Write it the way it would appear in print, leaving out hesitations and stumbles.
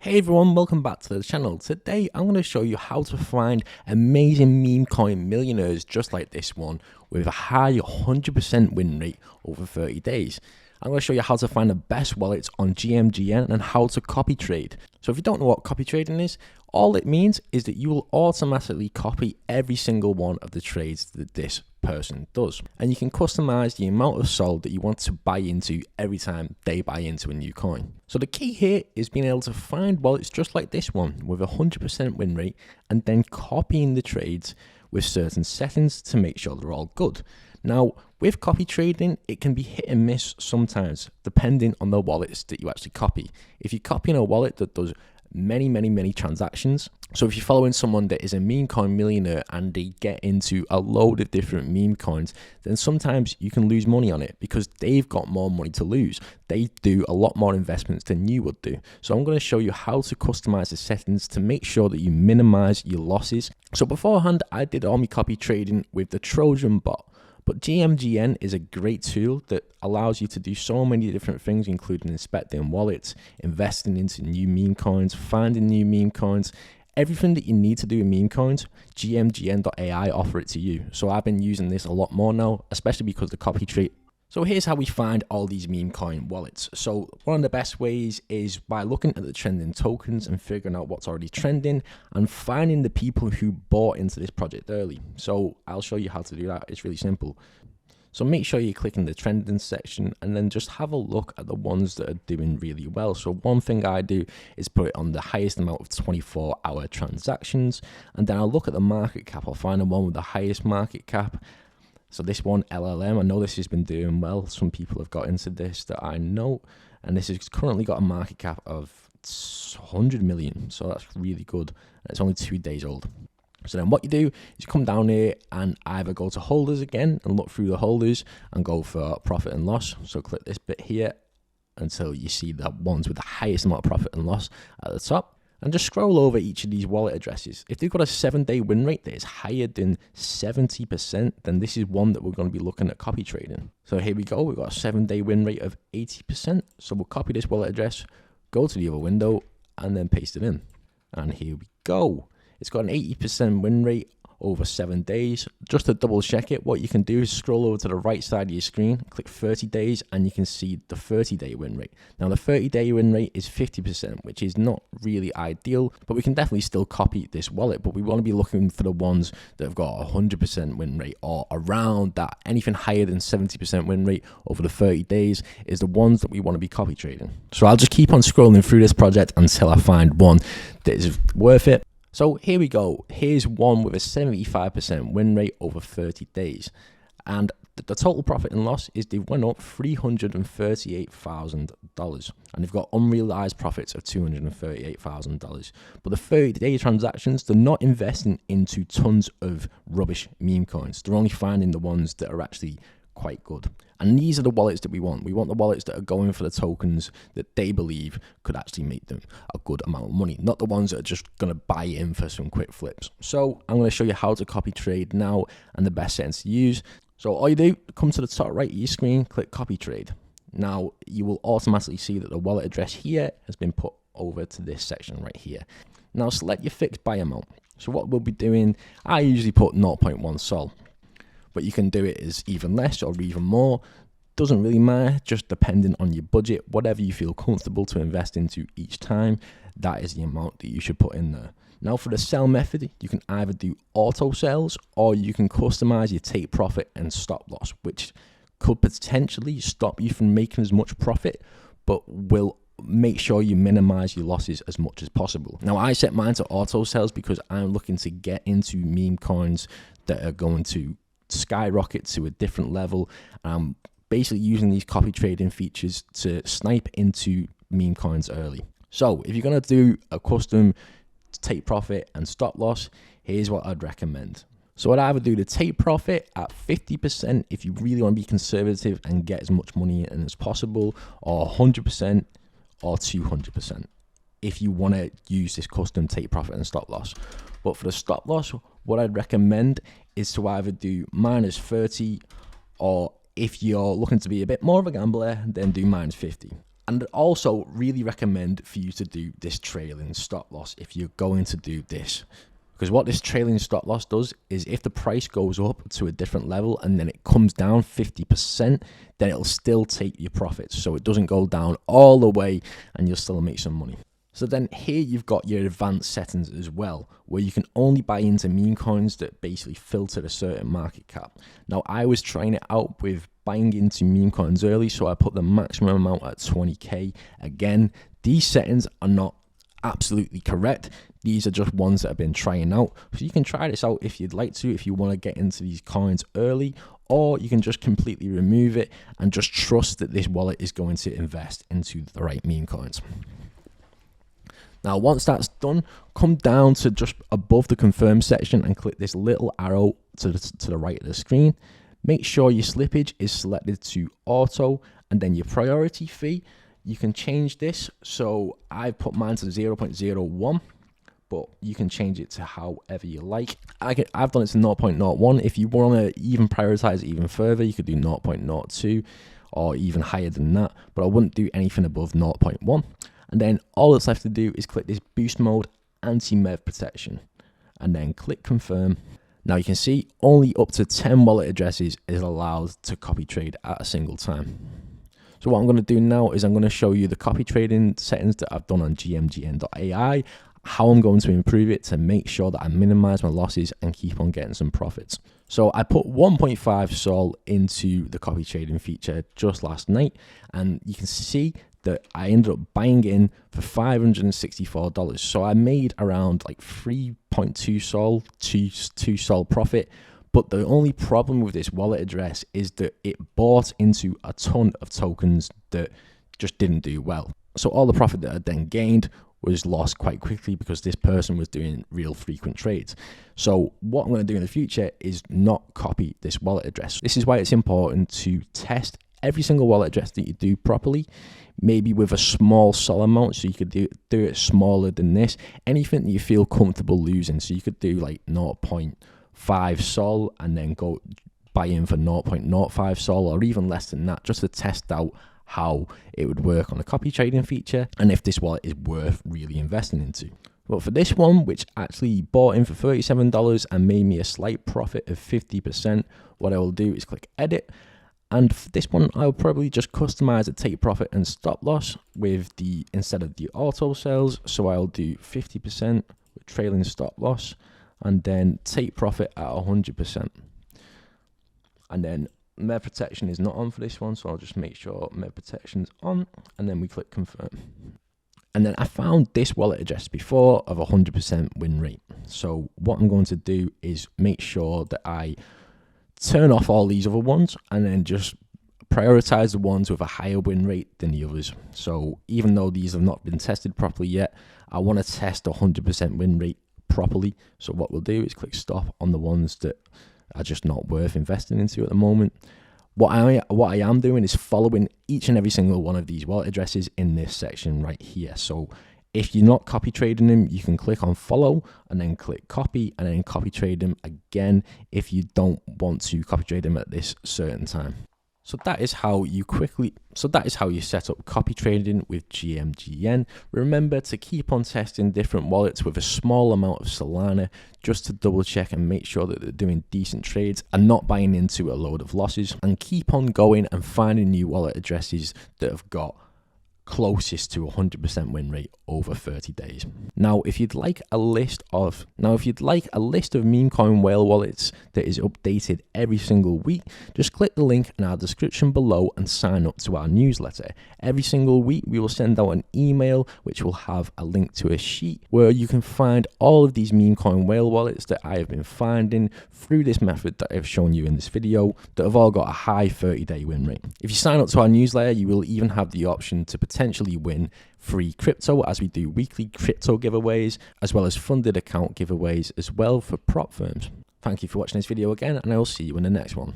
Hey everyone, welcome back to the channel. Today I'm going to show you how to find amazing Memecoin millionaires just like this one with a high 100% win rate over 30 days. I'm going to show you how to find the best wallets on GMGN and how to copy trade. So if you don't know what copy trading is, all it means is that you will automatically copy every single one of the trades that this person does. And you can customize the amount of SOL that you want to buy into every time they buy into a new coin. So the key here is being able to find wallets just like this one with a 100% win rate and then copying the trades with certain settings to make sure they're all good. Now, with copy trading, it can be hit and miss sometimes depending on the wallets that you actually copy. If you're copying a wallet that does many transactions, so if you're following someone that is a Memecoin millionaire and they get into a load of different meme coins, then sometimes you can lose money on it because they've got more money to lose. They do a lot more investments than you would do. So I'm going to show you how to customize the settings to make sure that you minimize your losses. So beforehand, I did all my copy trading with the Trojan bot. But GMGN is a great tool that allows you to do so many different things, including inspecting wallets, investing into new meme coins, finding new meme coins, everything that you need to do in meme coins. GMGN.ai offer it to you. So I've been using this a lot more now, especially because the copy trade. So here's how we find all these meme coin wallets. So one of the best ways is by looking at the trending tokens and figuring out what's already trending and finding the people who bought into this project early. So I'll show you how to do that. It's really simple. So make sure you click in the trending section and then just have a look at the ones that are doing really well. So one thing I do is put it on the highest amount of 24-hour transactions, and then I'll look at the market cap. I'll find the one with the highest market cap. So this one, LLM, I know this has been doing well. Some people have got into this that I know, and this has currently got a market cap of 100 million. So that's really good. It's only 2 days old. So then what you do is you come down here and either go to holders again and look through the holders and go for profit and loss. So click this bit here until you see the ones with the highest amount of profit and loss at the top. And just scroll over each of these wallet addresses. If they've got a 7-day win rate that is higher than 70%, then this is one that we're going to be looking at copy trading. So here we go. We've got a 7-day win rate of 80%. So we'll copy this wallet address, go to the other window, and then paste it in. And here we go. It's got an 80% win rate over 7 days. Just to double check it, what you can do is scroll over to the right side of your screen, click 30 days, and you can see the 30-day win rate. Now the 30-day win rate is 50%, which is not really ideal, but we can definitely still copy this wallet. But we want to be looking for the ones that have got a 100% win rate or around that. Anything higher than 70% win rate over the 30 days is the ones that we want to be copy trading. So I'll just keep on scrolling through this project until I find one that is worth it. So here we go. Here's one with a 75% win rate over 30 days. And the total profit and loss is they went up $338,000. And they've got unrealized profits of $238,000. But the 30-day transactions, they're not investing into tons of rubbish meme coins. They're only finding the ones that are actually quite good. And these are the wallets that we want. We want the wallets that are going for the tokens that they believe could actually make them a good amount of money, not the ones that are just going to buy in for some quick flips. So I'm going to show you how to copy trade now and the best settings to use. So all you do, come to the top right of your screen, click copy trade. Now you will automatically see that the wallet address here has been put over to this section right here. Now select your fixed buy amount. So what we'll be doing, I usually put 0.1 SOL. But you can do it as even less or even more. Doesn't really matter, just depending on your budget. Whatever you feel comfortable to invest into each time, that is the amount that you should put in there. Now for the sell method, you can either do auto sells or you can customize your take profit and stop loss, which could potentially stop you from making as much profit, but will make sure you minimize your losses as much as possible. Now I set mine to auto sells because I'm looking to get into meme coins that are going to skyrocket to a different level. Basically using these copy trading features to snipe into meme coins early. So if you're going to do a custom take profit and stop loss, here's what I'd recommend. So I'd either do the take profit at 50% if you really want to be conservative and get as much money in as possible, or 100% or 200% if you want to use this custom take profit and stop loss. But for the stop loss, what I'd recommend is to either do -30, or if you're looking to be a bit more of a gambler, then do -50. And also really recommend for you to do this trailing stop loss if you're going to do this. Because what this trailing stop loss does is if the price goes up to a different level and then it comes down 50%, then it'll still take your profits. So it doesn't go down all the way and you'll still make some money. So then here you've got your advanced settings as well, where you can only buy into meme coins that basically filter a certain market cap. Now I was trying it out with buying into meme coins early, so I put the maximum amount at 20k. Again, these settings are not absolutely correct. These are just ones that I've been trying out. So you can try this out if you'd like to, if you want to get into these coins early, or you can just completely remove it and just trust that this wallet is going to invest into the right meme coins. Now, once that's done, come down to just above the confirm section and click this little arrow to the right of the screen. Make sure your slippage is selected to auto, and then your priority fee, you can change this. So I've put mine to 0.01, but you can change it to however you like. I've done it to 0.01. If you want to even prioritize it even further, you could do 0.02 or even higher than that, but I wouldn't do anything above 0.1. And then all that's left to do is click this boost mode anti-mev protection and then click confirm. Now you can see only up to 10 wallet addresses is allowed to copy trade at a single time. So what I'm going to do now is I'm going to show you the copy trading settings that I've done on GMGN.ai, how I'm going to improve it to make sure that I minimize my losses and keep on getting some profits. So I put 1.5 Sol into the copy trading feature just last night, and you can see that I ended up buying in for $564. So I made around like 3.2 Sol, 2 Sol profit. But the only problem with this wallet address is that it bought into a ton of tokens that just didn't do well. So all the profit that I then gained was lost quite quickly because this person was doing real frequent trades. So what I'm going to do in the future is not copy this wallet address. This is why it's important to test every single wallet address that you do properly, maybe with a small Sol amount, so you could do it smaller than this. Anything that you feel comfortable losing, so you could do like 0.5 Sol and then go buy in for 0.05 Sol or even less than that, just to test out how it would work on a copy trading feature and if this wallet is worth really investing into. But for this one, which actually bought in for $37 and made me a slight profit of 50%, what I will do is click edit. And for this one, I'll probably just customize the take profit and stop loss with instead of the auto sales. So I'll do 50% with trailing stop loss and then take profit at 100%. And then Mev protection is not on for this one, so I'll just make sure Mev protection's on and then we click confirm. And then I found this wallet address before of 100% win rate. So what I'm going to do is make sure that I turn off all these other ones and then just prioritize the ones with a higher win rate than the others. So even though these have not been tested properly yet, I want to test 100% win rate properly. So what we'll do is click stop on the ones that are just not worth investing into at the moment. What I am doing is following each and every single one of these wallet addresses in this section right here. So if you're not copy trading them, you can click on follow and then click copy and then copy trade them again if you don't want to copy trade them at this certain time. So that is how you set up copy trading with GMGN. Remember to keep on testing different wallets with a small amount of Solana just to double check and make sure that they're doing decent trades and not buying into a load of losses, and keep on going and finding new wallet addresses that have got closest to 100% win rate over 30 days. Now, if you'd like a list of Memecoin whale wallets that is updated every single week, just click the link in our description below and sign up to our newsletter. Every single week, we will send out an email which will have a link to a sheet where you can find all of these Memecoin whale wallets that I have been finding through this method that I've shown you in this video that have all got a high 30-day win rate. If you sign up to our newsletter, you will even have the option to potentially win free crypto, as we do weekly crypto giveaways as well as funded account giveaways as well for prop firms. Thank you for watching this video again, and I will see you in the next one.